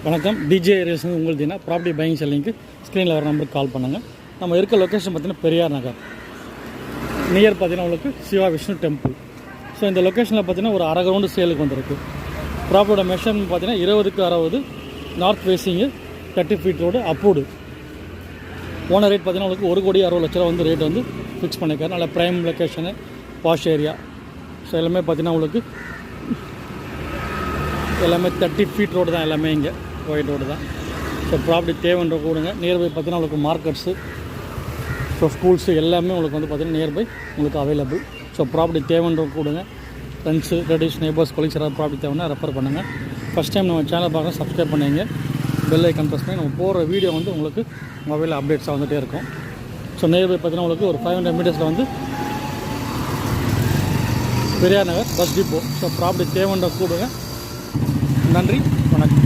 வணக்கம். DJ race உங்களுக்கு தினா property buying செல்லிங்க்கு ஸ்க்ரீனில் வர நம்பருக்கு கால் பண்ணுங்கள். நம்ம இருக்க லொக்கேஷன் பார்த்தீங்கன்னா பெரியார் நகர் நியர் பார்த்தீங்கன்னா உங்களுக்கு சிவா விஷ்ணு டெம்பிள். ஸோ இந்த லொக்கேஷனில் பார்த்தீங்கன்னா ஒரு அரை கிரவுண்டு சேலுக்கு வந்திருக்கு. ப்ராப்பர்ட்டியோட மெஷர்மெண்ட் பார்த்தீங்கன்னா 20/60 north facing 30 feet road approved. Owner rate பார்த்தீங்கன்னா உங்களுக்கு 1,60,00,000 வந்து ரேட் வந்து ஃபிக்ஸ் பண்ணியிருக்காரு. நல்ல prime location, wash area. So எல்லாமே பார்த்தீங்கன்னா உங்களுக்கு எல்லாமே 30 ஃபீட் ரோடு தான், எல்லாமே இங்கே ஒயிட் ரோடு தான். ஸோ ப்ராப்பர்ட்டி தேவைன்ற கூடுங்க. நியர்பை பார்த்தீங்கன்னா உங்களுக்கு மார்க்கெட்ஸு, ஸோ ஸ்கூல்ஸு எல்லாமே உங்களுக்கு வந்து பார்த்தீங்கன்னா நியர்பை உங்களுக்கு அவைலபிள். ஸோ ப்ராப்பர்ட்டி தேவைன்ற கூடுங்க. ஃப்ரெண்ட்ஸு, ரிலேட்டிவ்ஸ், நெய்பர்ஸ், கொலீக்ஸ் யாராவது ப்ராப்பர்ட்டி தேவைன்னா ரெஃபர் பண்ணுங்கள். ஃபஸ்ட் டைம் நம்ம சேனல் பார்க்க சப்ஸ்கிரைப் பண்ணிங்க. பெல் ஐக்கான் ப்ரெஸ் பண்ணி நம்ம போகிற வீடியோ வந்து உங்களுக்கு மொபைலில் அப்டேட்ஸாக வந்துகிட்டே இருக்கும். ஸோ நியர்பை பார்த்தீங்கன்னா உங்களுக்கு ஒரு 500 மீட்டர்ஸில் வந்து Periyar Nagar bus depot. So property தேவைன்ற கூடுங்க. நன்றி, வணக்கம்.